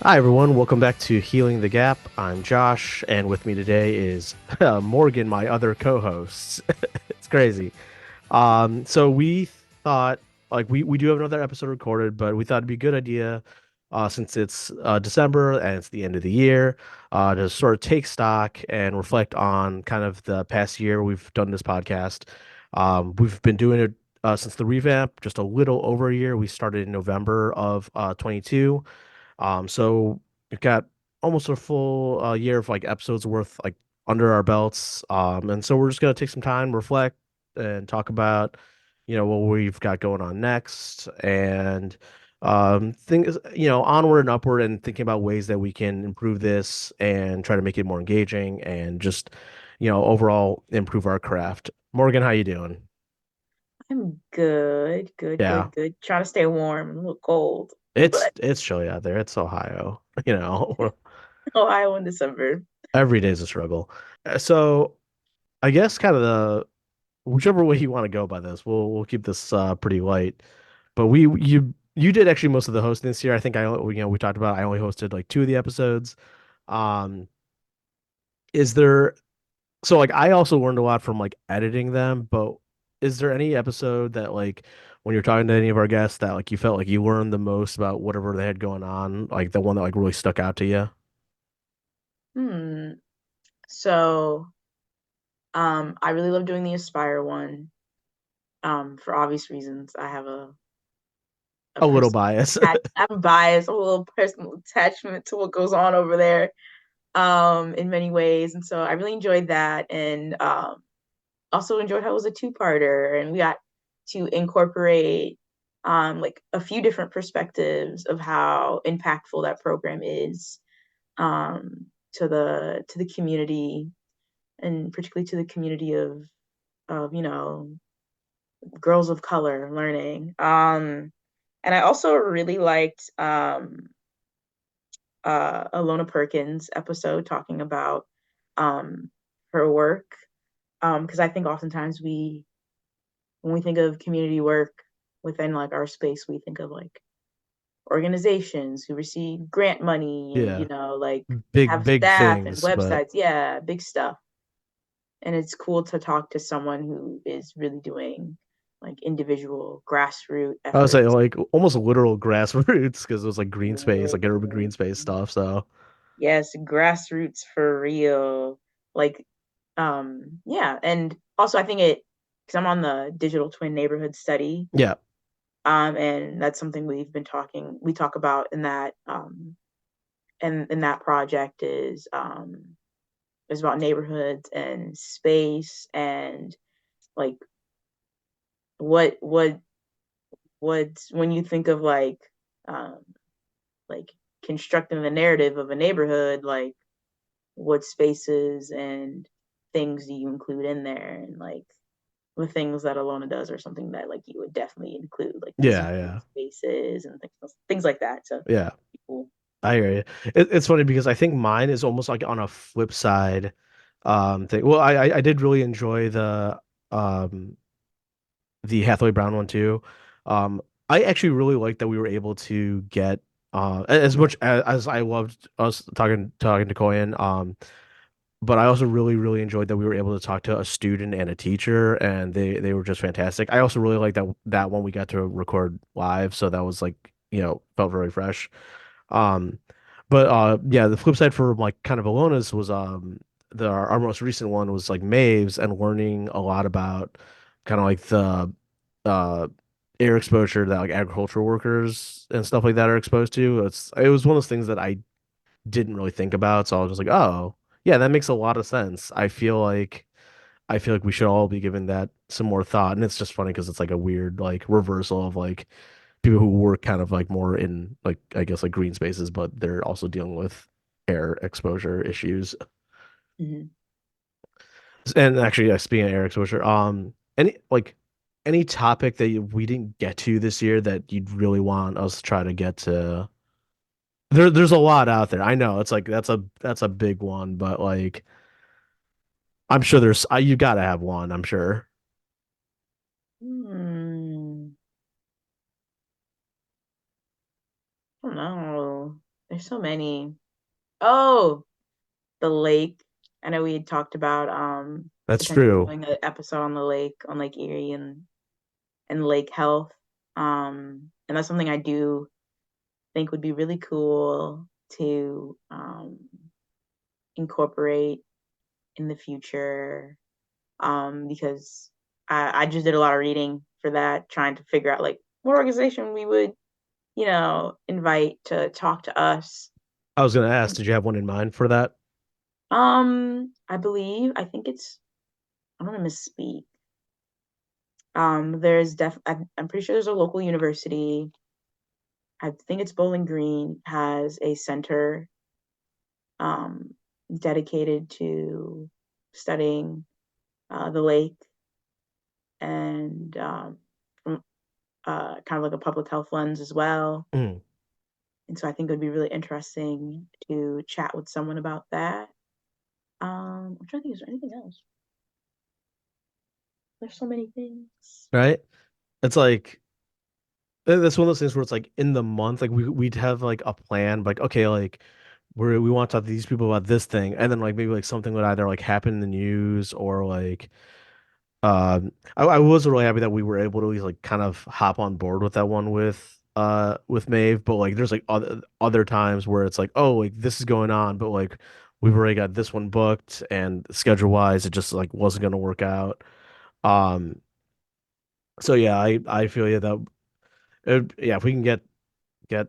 Hi, everyone. Welcome back to Healing the Gap. I'm Josh, and with me today is Morgan, my other co-host. It's crazy. So we thought, we do have another episode recorded, but we thought it'd be a good idea, since it's December and it's the end of the year, to sort of take stock and reflect on kind of the past year we've done this podcast. We've been doing it since the revamp, just a little over a year. We started in November of 22. So we've got almost a full year of like episodes worth like under our belts. And so we're just gonna take some time, reflect, and talk about, what we've got going on next, and things, onward and upward, and thinking about ways that we can improve this and try to make it more engaging and just, overall improve our craft. Morgan, how you doing? I'm good, good, Yeah, good, good. Trying to stay warm. I'm a little cold, it's but it's chilly out there. It's Ohio, Ohio in December. every day's a struggle. So I guess kind of the whichever way you want to go by this, we'll keep this pretty light. But you did actually most of the hosting this year. I think we talked about I only hosted like two of the episodes. Um, is there so like I also learned a lot from like editing them, but is there any episode that like when you're talking to any of our guests that like you felt like you learned the most about whatever they had going on, like the one that like really stuck out to you? Hmm. So, I really love doing the Aspire one. For obvious reasons. I have a A little personal bias. I have a bias, a little personal attachment to what goes on over there, in many ways. And so I really enjoyed that. And also enjoyed how it was a two-parter and we got to incorporate like a few different perspectives of how impactful that program is to the community and particularly to the community of girls of color learning. And I also really liked Alona Perkins episode talking about um her work, because I think oftentimes when we think of community work within like our space, we think of like organizations who receive grant money and Yeah. like Big have big staff and things, but websites. Yeah, big stuff. And it's cool to talk to someone who is really doing like individual grassroots I would say efforts. like almost literal grassroots because it was like green space, like urban green space stuff. So Yes, grassroots for real. Like, yeah. And also I think because I'm on the digital twin neighborhood study. yeah, And that's something we talk about in that and in that project is about neighborhoods and space and like what what what when you think of um like constructing the narrative of a neighborhood, like what spaces and things do you include in there, and like the things that Alona does or something that like you would definitely include, like these yeah, green yeah, spaces and things like that. So yeah. cool. I hear you. It's funny because I think mine is almost like on a flip side thing. Well, I did really enjoy um the Hathaway Brown one too. Um, I actually really liked that we were able to get as much as I loved us talking to Koyan. But I also really enjoyed that we were able to talk to a student and a teacher, and they were just fantastic. I also really like that one we got to record live, so that was like, felt very fresh. Um, but yeah, the flip side for like kind of Alona's was our most recent one was like Maeve's and learning a lot about kind of like the uh air exposure that like agricultural workers and stuff like that are exposed to. It was one of those things that I didn't really think about. So I was just like, oh, yeah, that makes a lot of sense. I feel like we should all be giving that some more thought. And it's just funny because it's like a weird like reversal of like people who work kind of like more in like I guess like green spaces, but they're also dealing with air exposure issues. Mm-hmm. And actually, speaking of air exposure, any topic that we didn't get to this year that you'd really want us to try to get to? There's a lot out there. I know it's like that's a big one, but like I'm sure you gotta have one. I'm sure. I don't know. There's so many. Oh, the lake. I know we had talked about That's potentially true. doing an episode on the lake, on Lake Erie and lake health. And that's something I do think would be really cool to incorporate in the future. Because I just did a lot of reading for that, trying to figure out like what organization we would, invite to talk to us. I was gonna ask, did you have one in mind for that? I think I'm gonna misspeak. I'm pretty sure there's a local university. I think it's Bowling Green has a center um, dedicated to studying the lake and from kind of like a public health lens as well. Mm, And so I think it would be really interesting to chat with someone about that. I'm trying to think, is there anything else? There's so many things. right? It's like that's one of those things where it's like in the month, like we'd have like a plan, like okay, like we want to talk to these people about this thing, and then like maybe like something would either like happen in the news or like I was really happy that we were able to at least like kind of hop on board with that one with Maeve, but like there's like other times where it's like oh like this is going on, but like we've already got this one booked and schedule wise it just like wasn't gonna work out. Um, so yeah, I feel yeah that yeah if we can get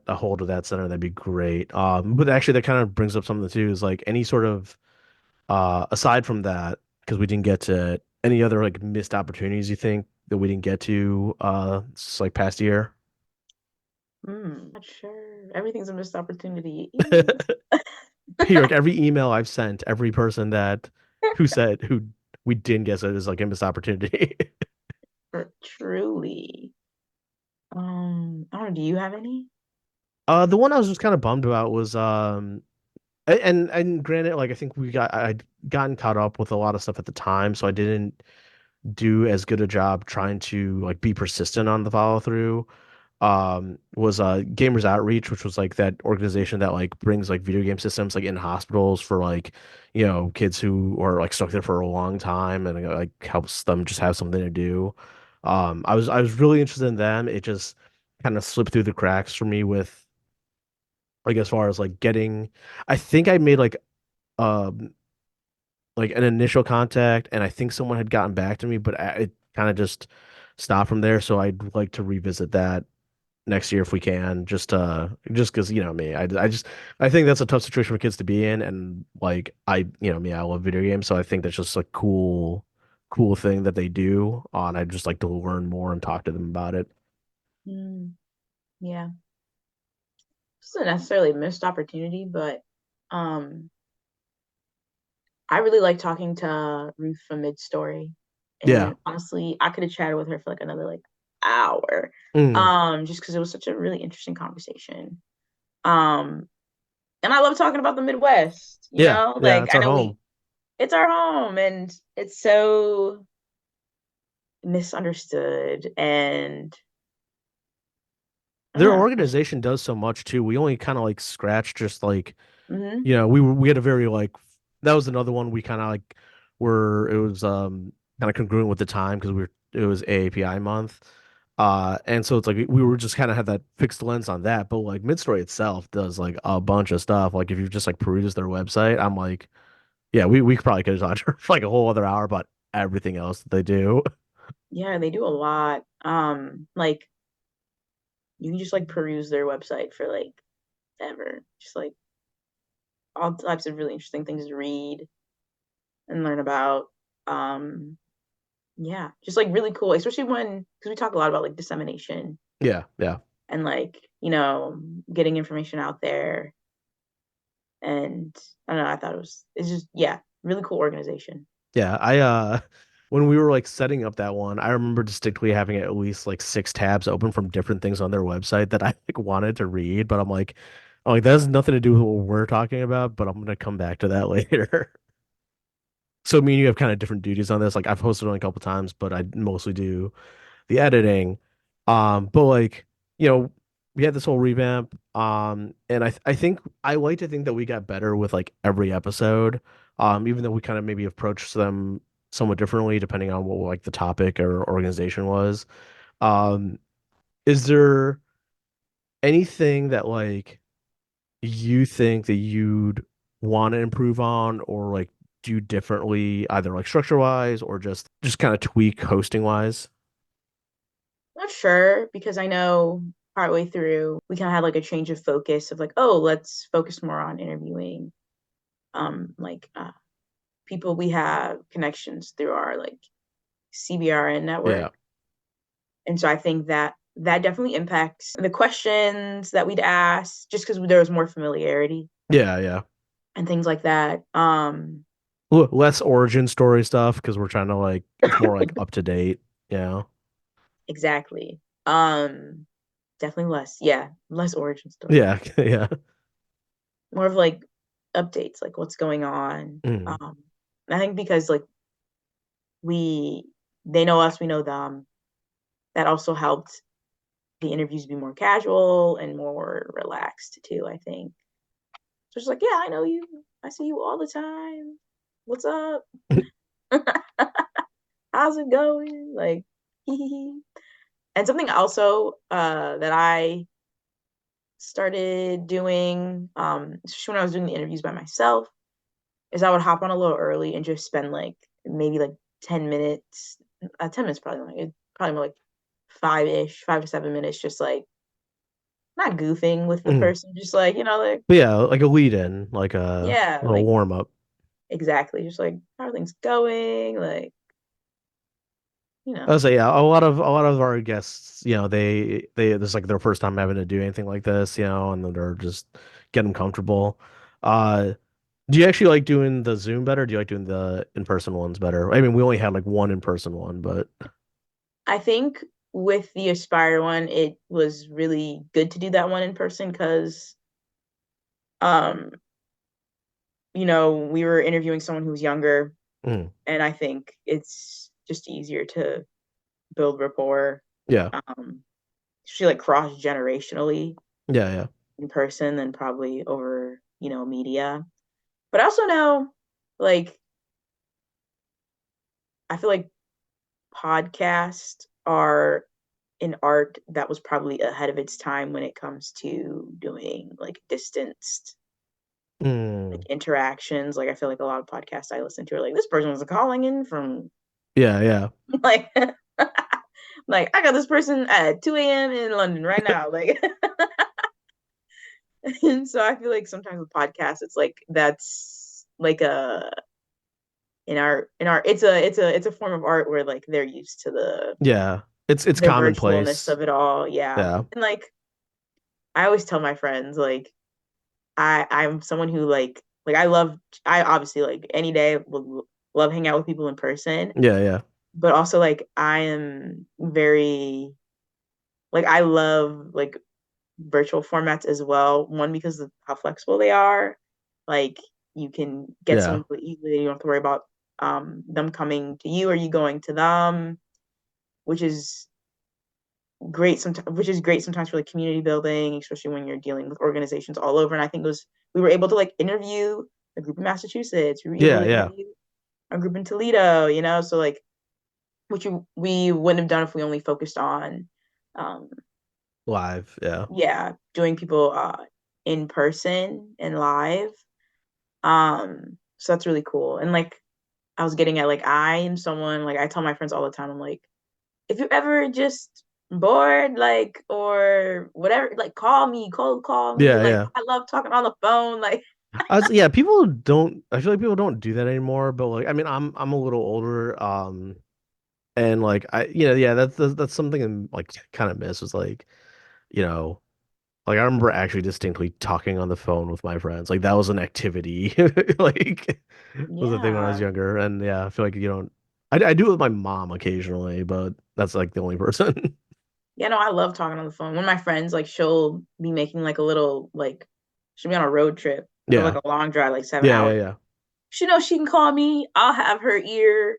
a hold of that center that'd be great. But actually that kind of brings up something too is like any sort of aside from that, because we didn't get to any other like missed opportunities you think that we didn't get to like past year? Not sure. Everything's a missed opportunity. Ew. Here, like every email I've sent, every person that who said who we didn't get it is like a missed opportunity. Truly. I don't know. Do you have any? The one I was just kind of bummed about was and granted, like I think I'd gotten caught up with a lot of stuff at the time, so I didn't do as good a job trying to like be persistent on the follow through. Was Gamers Outreach, which was like that organization that like brings like video game systems like in hospitals for like kids who are like stuck there for a long time and like helps them just have something to do. I was really interested in them. It just kind of slipped through the cracks for me with like as far as like getting. I think I made um like an initial contact, and I think someone had gotten back to me, but it kind of just stopped from there. So I'd like to revisit that next year if we can, just because me, I think that's a tough situation for kids to be in, and like me, I love video games, so I think that's just a cool thing that they do, and I'd just like to learn more and talk to them about it. Mm, yeah. It's not necessarily a missed opportunity, but um, I really like talking to Ruth from Mid Story. Yeah. And honestly, I could have chatted with her for like another like hour. Mm. Just because it was such a really interesting conversation. Um, and I love talking about the Midwest, Yeah. Yeah. like It's I our know home. it's our home and it's so misunderstood and I don't Their know. organization does so much too. We only kind of like scratch just like Hmm. we had a very like that was another one we kind of like were it was kind of congruent with the time because it was AAPI month. And so it's like we were just kind of had that fixed lens on that, but like Midstory itself does like a bunch of stuff. Like if you just like peruse their website, I'm like, yeah, we probably could have talked to her for like a whole other hour about everything else that they do. Yeah, they do a lot. Like you can just like peruse their website for like ever. Just like all types of really interesting things to read and learn about. Um, yeah, just like really cool, especially when because we talk a lot about like dissemination Yeah, yeah. and like, getting information out there. And I don't know, I thought it's just yeah, really cool organization. Yeah, I when we were like setting up that one, I remember distinctly having at least like six tabs open from different things on their website that I like wanted to read, but I'm like that has nothing to do with what we're talking about, but I'm gonna come back to that later. So me and you have kind of different duties on this. Like I've posted on a couple times, but I mostly do the editing. But like, you know, we had this whole revamp. And I think I like to think that we got better with like every episode. Even though we kind of maybe approached them somewhat differently depending on what like the topic or organization was. Um, is there anything that like you think that you'd want to improve on or like do differently, either like structure wise or just kind of tweak hosting wise? Not sure because I know partway through we kind of had like a change of focus of like, oh, let's focus more on interviewing like people we have connections through our like CBRN Yeah. network. And so I think that that definitely impacts the questions that we'd ask just because there was more familiarity Yeah, yeah. and things like that. Less origin story stuff because we're trying to like it's more like up to date, you know? Exactly. Definitely less. Yeah, less origin story. Yeah, yeah. More of like updates, like what's going on. Mm. I think because like we they know us, we know them. That also helped the interviews be more casual and more relaxed too, I think. So it's like, yeah, I know you. I see you all the time. What's up? How's it going? Like, and something also that I started doing, especially when I was doing the interviews by myself, is I would hop on a little early and just spend like maybe like 10 minutes, 10 minutes probably like probably more like five-ish, 5 to 7 minutes, just like not goofing with the Mm. person, just like, like, But yeah, like a lead in, like a yeah, little like warm up. exactly. Just like how are things going? Like, you I know. was say yeah, a lot of our guests, they this is like their first time having to do anything like this, and then they're just getting comfortable. Uh, do you actually like doing the Zoom better? Do you like doing the in-person ones better? I mean, we only had like one in-person one, but I think with the Aspire one, it was really good to do that one in person because um, we were interviewing someone who was younger, mm, and I think it's just easier to build rapport, yeah, um, especially like cross generationally yeah, yeah, in person than probably over, media. But I also know, like, I feel like podcasts are an art that was probably ahead of its time when it comes to doing like distanced like mm, interactions. Like I feel like a lot of podcasts I listen to are like this person was calling in from yeah, yeah, like like I got this person at 2 a.m. in London right now. Like and so I feel like sometimes with podcasts it's like that's like a in art it's a form of art where like they're used to yeah. It's the virtualness commonplace. of it all. Yeah. Yeah, And like I always tell my friends like I'm someone who like I obviously like any day will love hanging out with people in person, yeah, yeah, but also like I am very like I love like virtual formats as well. One because of how flexible they are. Like you can get yeah, someone really easily. You don't have to worry about them coming to you or you going to them, which is great sometimes which is great sometimes for like community building, especially when you're dealing with organizations all over. And I think it was we were able to like interview a group in Massachusetts, we were able yeah, to yeah. interview a group in Toledo, so like we wouldn't have done if we only focused on um Live, yeah, yeah, doing people in person and live. So that's really cool. And like I was getting at like I am someone like I tell my friends all the time, I'm like if you're ever just bored, like, or whatever, like, call me, cold call me. yeah, Like, yeah. I love talking on the phone. Like, Yeah, people don't. I feel like people don't do that anymore. But like, I mean, I'm a little older. And like yeah, that's something I'm like kind of miss was like, you know, like I remember actually distinctly talking on the phone with my friends. Like that was an activity, like was a thing when I was yeah. younger. And yeah, I feel like you don't. I do it with my mom occasionally, but that's like the only person. Yeah, no, I love talking on the phone. One of my friends, like, she'll be making like a little, like, she'll be on a road trip or like Yeah, a long drive, like seven yeah, yeah, hours. yeah. She knows she can call me. I'll have her ear.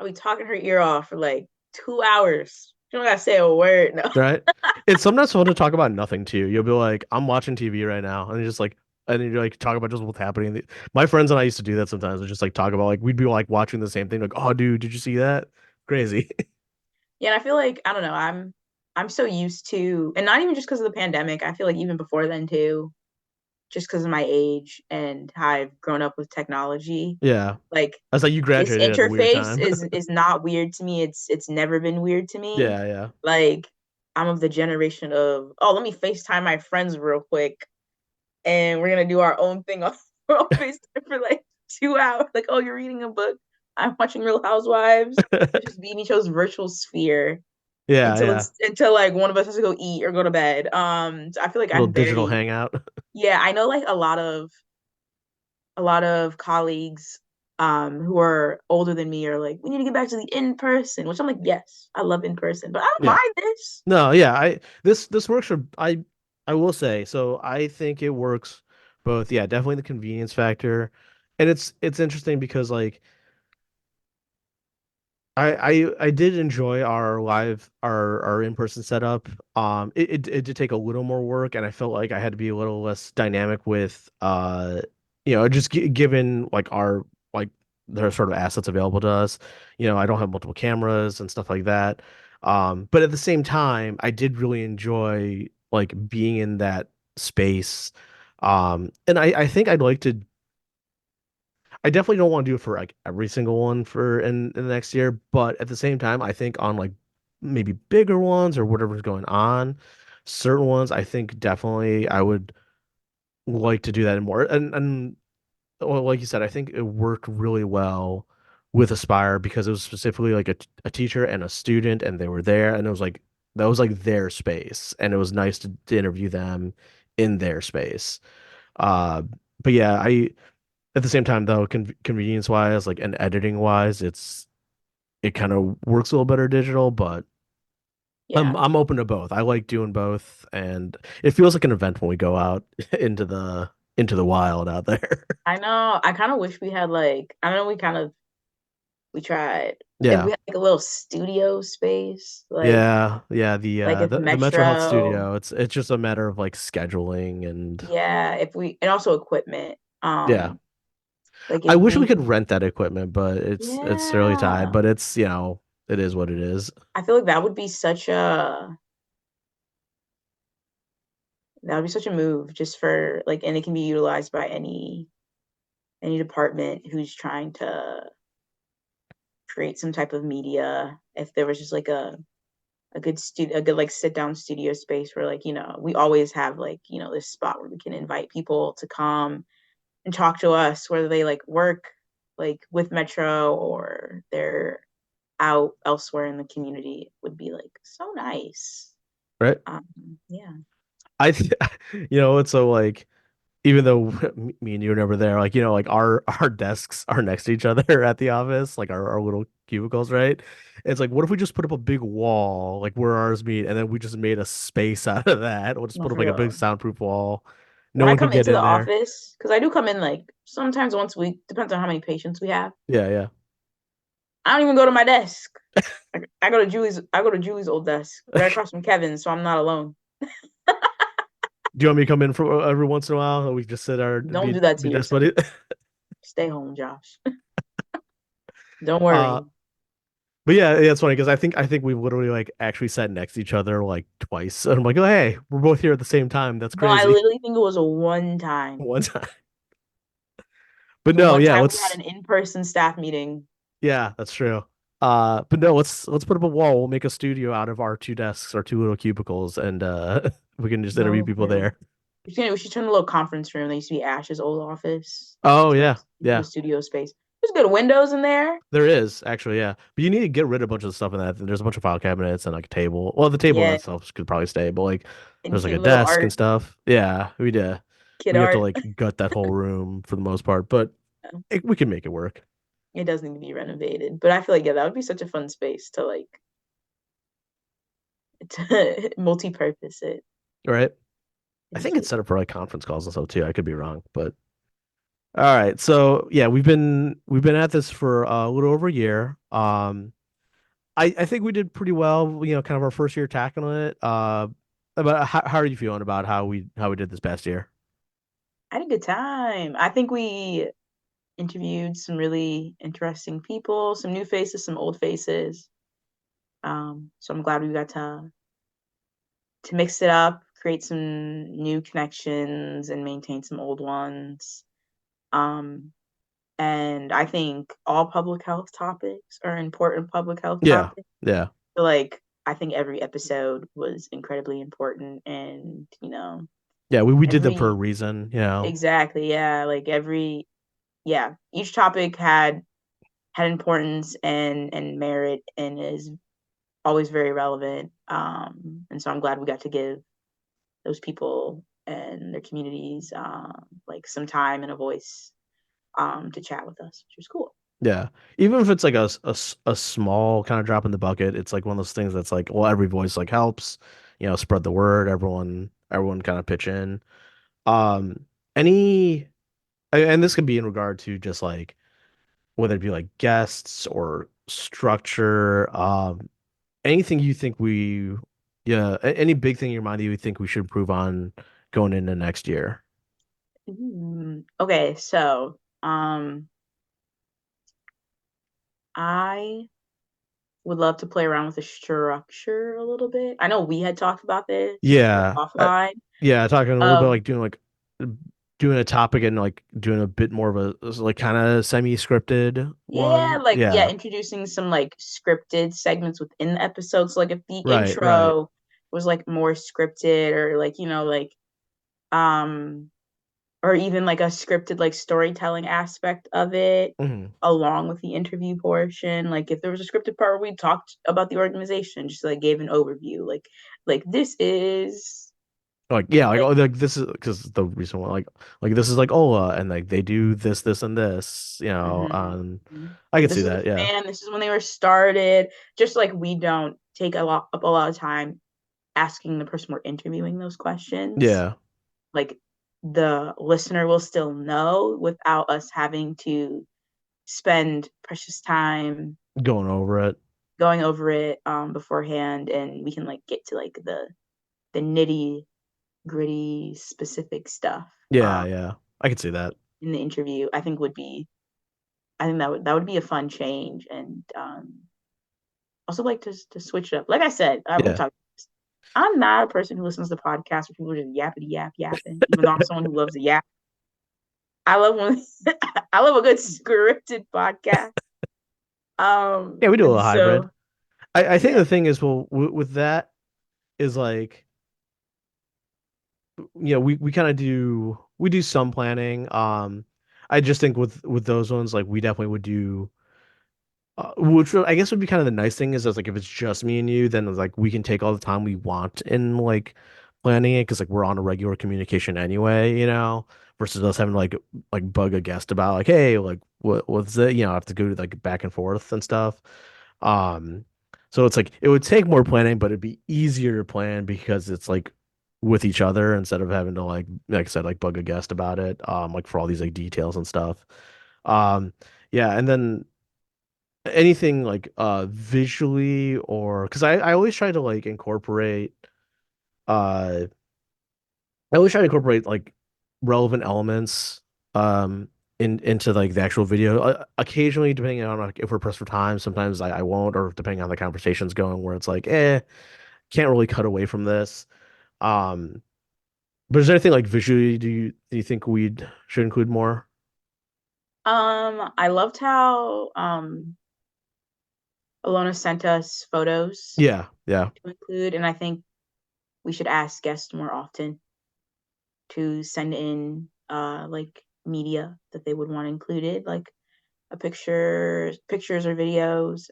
I'll be talking her ear off for like 2 hours. You don't gotta say a word. No. right? It's sometimes fun to talk about nothing too. You'll be like, I'm watching TV right now, and you're just like, and then you're like talk about just what's happening. My friends and I used to do that sometimes. We just like talk about like we'd be like watching the same thing, like, oh, dude, did you see that? Crazy. Yeah, and I feel like I don't know. I'm so used to, and not even just because of the pandemic. I feel like even before then too, just because of my age and how I've grown up with technology. Yeah, Like I was like, you this graduated at a weird interface time. is not weird to me. It's never been weird to me. Yeah, yeah. Like I'm of the generation of, oh, let me FaceTime my friends real quick and we're gonna do our own thing on, on FaceTime for like 2 hours. Like, oh, you're reading a book. I'm watching Real Housewives. Let's just be in each other's virtual sphere Yeah, until yeah. it's until like one of us has to go eat or go to bed. So I feel like Little I'm digital very, hangout. yeah, I know like a lot of colleagues who are older than me are like, we need to get back to the in person, which I'm like, yes, I love in person, but I don't Yeah. mind this. No, yeah, this works for I will say, so I think it works both, yeah, definitely the convenience factor. And it's interesting because like I did enjoy our in-person setup. It did take a little more work, and I felt like I had to be a little less dynamic with just given like our like there are sort of assets available to us. I don't have multiple cameras and stuff like that. But at the same time, I did really enjoy like being in that space. And I think I'd like to I definitely don't want to do it for like every single one for in the next year, but at the same time, I think on like maybe bigger ones or whatever's going on, certain ones, I think definitely I would like to do that more. And well, like you said, I think it worked really well with Aspire because it was specifically like a teacher and a student, and they were there, and it was like that was like their space, and it was nice to interview them in their space. Uh, but yeah, I at the same time, though, convenience wise, like and editing wise, it kind of works a little better digital, but I'm Yeah, I'm open to both. I like doing both, and it feels like an event when we go out into the wild out there. I know. I kind of wish we had like, I know we tried. If we Yeah, had like a little studio space, yeah, yeah. like if The Metro Health Metro, Studio. It's just a matter of like scheduling and yeah, if we and also equipment. yeah. Like I if wish we we could could, rent that equipment, but it's really tied. yeah, But it's it is what it is. I feel like that would be such a move just for like, and it can be utilized by any department who's trying to create some type of media. If there was just like a good like sit down studio space where like we always have like this spot where we can invite people to come and talk to us, whether they like work like with Metro or they're out elsewhere in the community, would be like so nice. Right? Um, yeah. I th it's so like even though me and you were never there, like like our desks are next to each other at the office, like our little cubicles, right? It's like, what if we just put up a big wall, like where ours meet, and then we just made a space out of that? We'll just No, put up for like a big real. soundproof wall. No When I one could come get into the in there. office, because I do come in like sometimes once a week, depends on how many patients we have. Yeah, yeah. I don't even go to my desk. I go to Julie's old desk right across from Kevin's, so I'm not alone. Do you want me to come in for every once in a while? And we just sit our Don't do that to be desk yourself. buddy. Stay home, Josh. Don't Uh, worry. but yeah, it's funny because I think we've literally like actually sat next to each other like twice, and I'm like, oh hey, we're both here at the same time. That's No, I crazy. literally think it was a one time. One time. But The no, one yeah, time we had let's an in-person staff meeting. yeah, that's true. But no, let's put up a wall. We'll make a studio out of our two desks, our two little cubicles, and we can just interview No, people for real. there. We should turn a little conference room that used to be Ash's old office Oh into yeah, a yeah. studio space. There's good windows in there. There is actually, yeah. But you need to get rid of a bunch of the stuff in that. There's a bunch of file cabinets and like a table. Well, the table Yeah, itself could probably stay, but like and there's like cute a little desk and art, stuff. Yeah, kid we have to art. like gut that whole room for the most part, but we can make it work, It does need to be renovated, but I feel like, yeah, that would be such a fun space to like to multi-purpose it all right? I think into. it's set up for like conference calls and stuff too. I could be wrong, but all right. So yeah, we've been at this for a little over a year. I think we did pretty well, kind of our first year tackling it. But how are you feeling about how we did this past year? I had a good time. I think we interviewed some really interesting people, some new faces, some old faces. So I'm glad we got to mix it up, create some new connections, and maintain some old ones. Um, and I think all public health topics are important public health Yeah, topics. yeah, So, like, I think every episode was incredibly important, and yeah. We did them for a every reason. exactly, yeah, like yeah, each topic had importance and merit and is always very relevant. And so I'm glad we got to give those people and their communities like some time and a voice to chat with us, which was cool. Yeah. Even if it's like a small kind of drop in the bucket, it's like one of those things that's like, well, every voice like helps, spread the word, everyone kind of pitch in. Um, any, and this could be in regard to just like whether it be like guests or structure, anything you think yeah, any big thing in your mind that you think we should improve on going into next year. Okay, so I would love to play around with the structure a little bit. I know we had talked about this like Yeah. offline. Yeah, talking a little bit Of like doing a topic and like doing a bit more of a like kind of semi-scripted Yeah, one. like yeah, Yeah. introducing some like scripted segments within the episodes. So, like if the Right, right. intro was like more scripted or like, like um or even like a scripted like storytelling aspect of it Hmm. along with the interview portion. Like if there was a scripted part where we talked about the organization, just like gave an overview, like this is Like yeah, like like oh like this is because the reason why like this is like Ola and like they do this and this. I like could this see is the that. Yeah. fan, this is when they were started. Just like we don't take a lot of time asking the person we're interviewing those questions. Yeah. Like the listener will still know without us having to spend precious time Going over it. going over it beforehand, and we can like get to like the nitty gritty specific stuff Yeah, yeah. I could see that. in the interview. I think that would be a fun change, and also like to switch it up. Like I said, we Yeah. talked. I'm not a person who listens to podcasts where people are just yappity yapping. Even though I'm someone who loves to yap, I love when I love a good scripted podcast. Yeah, we do a And little hybrid. so I think yeah. the thing is, well, with that is like, we kind of we do some planning. I just think with those ones, like we definitely would do. Which I guess would be kind of the nice thing is like if it's just me and you, then it's like we can take all the time we want in like planning it because like we're on a regular communication anyway, versus us having to like bug a guest about like, hey, like what's it, I have to go to like back and forth and stuff. Um, so it's like it would take more planning, but it'd be easier to plan because it's like with each other instead of having to like I said, like bug a guest about it, like for all these like details and stuff. Um, yeah, and then anything like visually or because I always try to like incorporate uh I always try to incorporate like relevant elements into like the actual video. Occasionally, depending on like, if we're pressed for time, sometimes I won't, or depending on the conversation's going, where it's like, can't really cut away from this. Um, but is there anything like visually do you think we should include more? I loved how Alona sent us photos Yeah, yeah, to include, and I think we should ask guests more often to send in like media that they would want included, like a pictures or videos.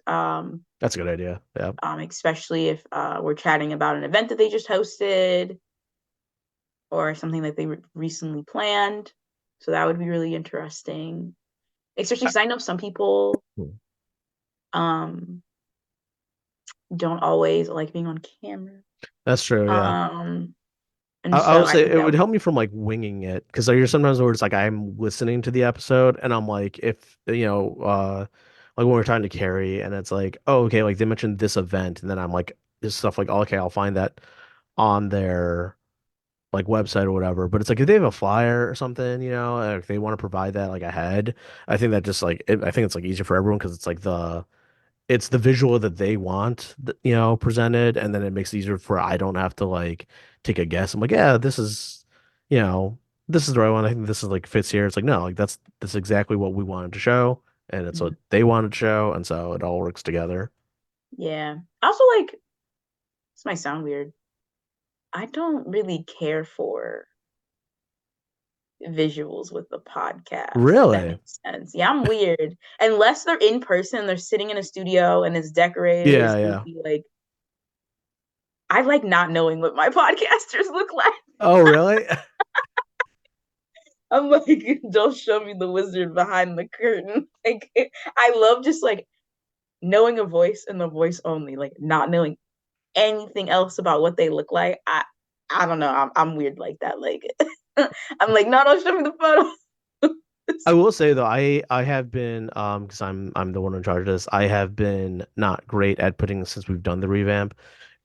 that's a good idea. Yeah, Especially if we're chatting about an event that they just hosted or something that they recently planned. So that would be really interesting, especially because I know some people um, don't always like being on camera. that's true. Yeah. Um, and I so would I say think it that would would, help me from like winging it because there's sometimes where it's like I'm listening to the episode and I'm like if like when we're talking to Carrie and it's like, oh, okay, like they mentioned this event, and then I'm like, this stuff like, oh, okay, I'll find that on their like website or whatever. But it's like if they have a flyer or something, if they want to provide that like ahead, I think that just like I think it's like easier for everyone because it's like it's the visual that they want, presented, and then it makes it easier for I don't have to like take a guess. I'm like, yeah, you know, this is the right one. I think this is like fits here. It's like no, like that's exactly what we wanted to show, and it's what Mhm. they wanted to show, and so it all works together. Yeah. Also, like, this might sound weird. I don't really care for visuals with the podcast, if that Really? makes sense. Yeah, I'm weird. Unless they're in person, they're sitting in a studio and it's decorated, it's Yeah, yeah. goofy. Like, I like not knowing what my podcasters look like. Oh, really? I'm like, don't show me the wizard behind the curtain. Like, I love just like knowing a voice and the voice only, like not knowing anything else about what they look like. I don't know. I'm weird like that. Like, I'm like, no, don't show me the photo. I will say though, I have been because I'm the one in charge of this. I have been not great at putting since we've done the revamp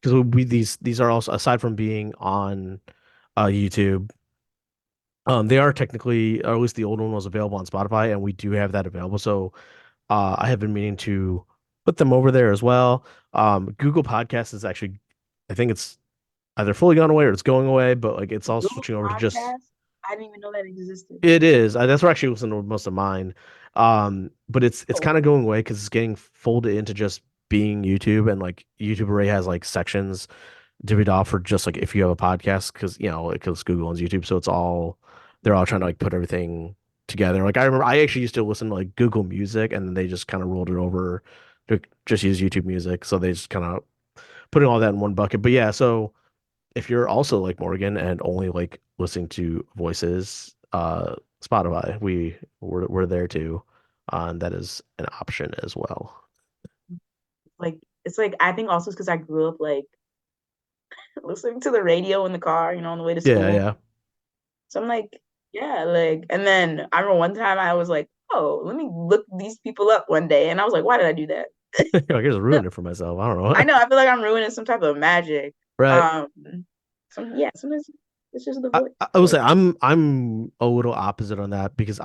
because these are also aside from being on YouTube, they are technically, or at least the old one was available on Spotify, and we do have that available. So I have been meaning to put them over there as well. Google Podcasts is actually, I think it's either fully gone away or it's going away, but like it's all Google switching over to just Podcast. I didn't even know that existed. it is. That's where I actually listen to most of mine. But it's Oh, kind of going away because it's getting folded into just being YouTube, and like YouTube already has like sections divvied off for just like if you have a podcast because because Google owns YouTube, so they're all trying to like put everything together. Like I remember I actually used to listen to like Google Music, and then they just kind of rolled it over to just use YouTube Music, so they just kind of putting all that in one bucket. But yeah, so if you're also like Morgan and only like listening to voices, Spotify, we're there too. And that is an option as well. like it's like I think also because I grew up like listening to the radio in the car, on the way to Yeah, school. yeah. So I'm like, yeah, like, and then I remember one time I was like, oh, let me look these people up one day, and I was like, why did I do that? I just ruined it for myself. I don't know. I know, I feel like I'm ruining some type of magic. Right. Um, yeah, sometimes it's just the I, voice. I will say But I'm a little opposite on that because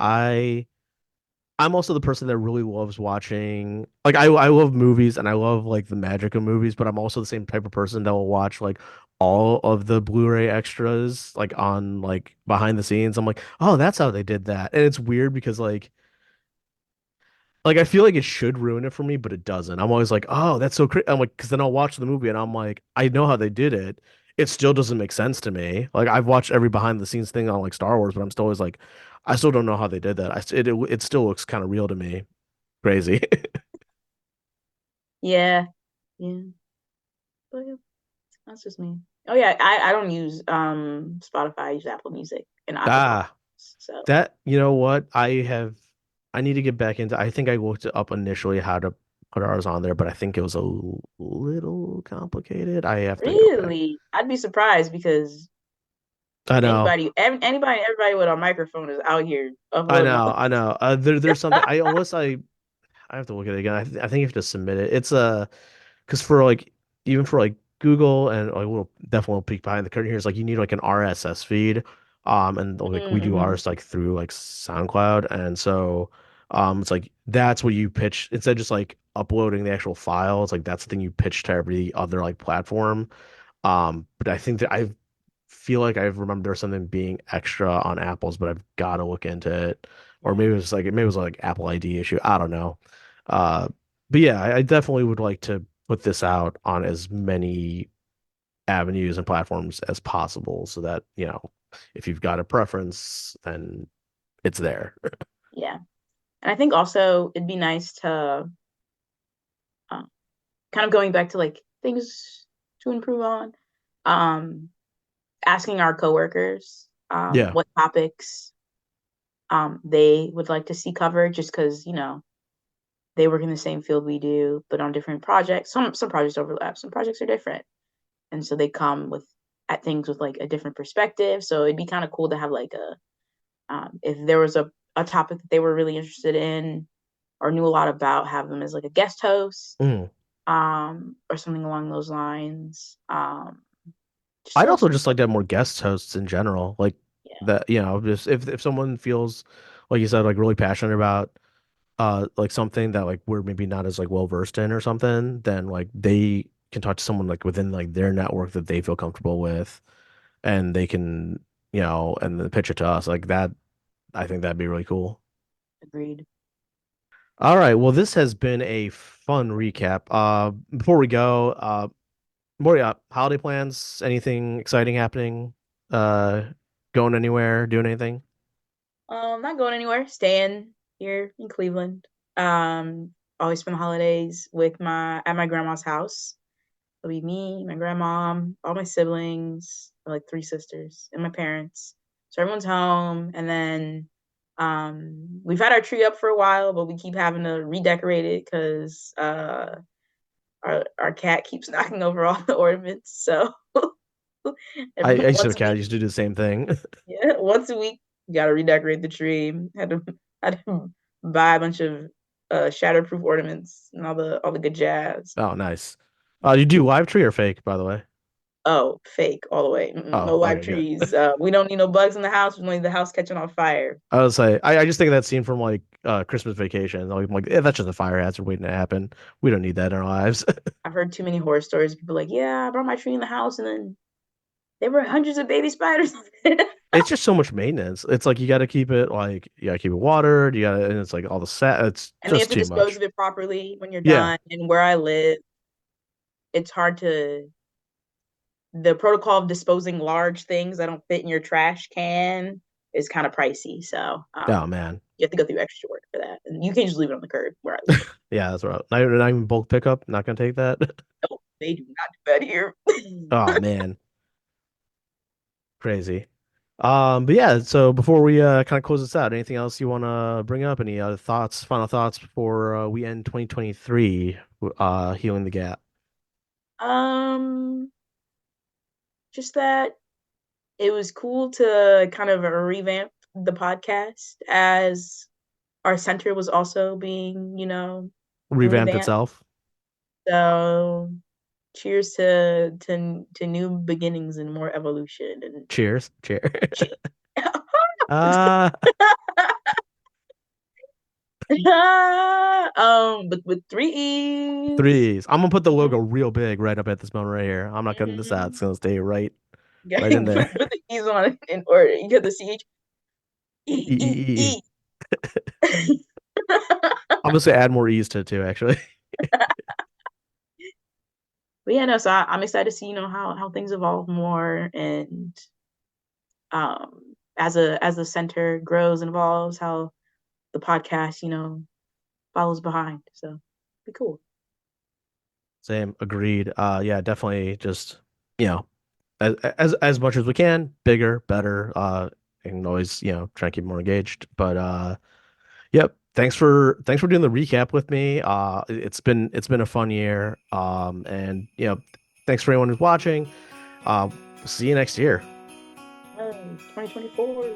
I'm also the person that really loves watching like I love movies and I love like the magic of movies, but I'm also the same type of person that will watch like all of the Blu-ray extras like on like behind the scenes. I'm like, oh, that's how they did that. And it's weird because like I feel like it should ruin it for me, but it doesn't. I'm always like, oh, that's so crazy. I'm like, because then I'll watch the movie and I'm like, I know how they did it. It still doesn't make sense to me. Like I've watched every behind the scenes thing on like Star Wars, but I'm still always like, I still don't know how they did that. It still looks kind of real to me. Crazy. yeah, yeah, but yeah, that's just me. Oh yeah, I don't use Spotify. I use Apple Music and Apple Podcasts. Ah, So that you know what? I need to get back into. I think I looked it up initially how to put ours on there, but I think it was a little complicated. I have to go back. really, I'd be surprised because I know. anybody, everybody with a microphone is out here I uploading. know, I know. There's something I have to look at it again. I think you have to submit it. It's because for like even for like Google and like we'll definitely peek behind the curtain here is like you need like an RSS feed. And like we do Mm-hmm. ours like through like SoundCloud, and so it's like that's what you pitch instead of just like uploading the actual file. It's like that's the thing you pitch to every other like platform. But I think that I feel like I remember there's something being extra on Apple's, but I've got to look into it. Or Yeah, maybe it was like Apple ID issue. I don't know. Uh, but yeah, I definitely would like to put this out on as many avenues and platforms as possible so that, if you've got a preference, then it's there. yeah. And I think also it'd be nice to uh, kind of going back to like things to improve on. Um, Asking our coworkers Yeah. what topics they would like to see covered, just because they work in the same field we do, but on different projects. Some projects overlap, some projects are different, and so they come with at things with like a different perspective. So it'd be kind of cool to have like a if there was a topic that they were really interested in, or knew a lot about, have them as like a guest host, Mm. or something along those lines. Just I'd so also some just like to have more guest hosts in general, like yeah, that, just if someone feels, like you said, like really passionate about like something that like we're maybe not as like well versed in or something, then like they can talk to someone like within like their network that they feel comfortable with, and they can, and then pitch it to us like that. I think that'd be really cool. agreed. All right, well, this has been a fun recap. Before we go, more, yeah, holiday plans, anything exciting happening? Uh, going anywhere, doing anything? Not going anywhere, staying here in Cleveland. Always spend the holidays with my at my grandma's house. It'll be me, my grandma, all my siblings, like three sisters, and my parents. So everyone's home, and then we've had our tree up for a while, but we keep having to redecorate it because our cat keeps knocking over all the ornaments. So I used to have once a a cat. I week, used to do the same thing. yeah, once a week, you gotta redecorate the tree. Had to buy a bunch of shatterproof ornaments and all the good jazz. Oh, nice. You do live tree or fake, by the way? Oh, fake all the way. Oh, No live okay, good. trees. We don't need no bugs in the house. We don't need the house catching on fire. I was like, I just think of that scene from like Christmas Vacation. Like, that's just a fire hazard waiting to happen. We don't need that in our lives. I've heard too many horror stories. People like, yeah, I brought my tree in the house, and then there were hundreds of baby spiders. It's just so much maintenance. It's like you got to keep it like you got to keep it watered. You got to, and it's like all the set. It's And they have just to too dispose much. of it properly when you're Yeah. done. And where I live, it's hard to the protocol of disposing large things that don't fit in your trash can is kind of pricey. So Oh man. you have to go through extra work for that. And you can't just leave it on the curb where I live. Yeah, that's right. Not even bulk pickup. Not gonna take that. No, they do not do that here. Oh man, crazy. But yeah. So before we kind of close this out, anything else you want to bring up? Any other thoughts, final thoughts before we end 2023? Healing the gap. um, just that it was cool to kind of revamp the podcast as our center was also being, Revamped revamped. itself. So cheers to new beginnings and more evolution and Cheers. Cheers. che- uh, but with three E's. Threes. I'm gonna put the Mhm, logo real big right up at this moment right here. I'm not cutting this out. It's mhm. gonna stay right in Okay, there. put the E's on it in order. You get the CH E E E E E E. E. I'm gonna say add more E's to it too, actually. But yeah, no, so I'm excited to see, how things evolve more and as the center grows and evolves, how the podcast, follows behind. So be cool. Same, agreed. Yeah, definitely just, you know, as much as we can, bigger, better, and always, try to keep more engaged. But yep, thanks for doing the recap with me. It's been a fun year. And thanks for anyone who's watching. See you next year. Yes, 2024.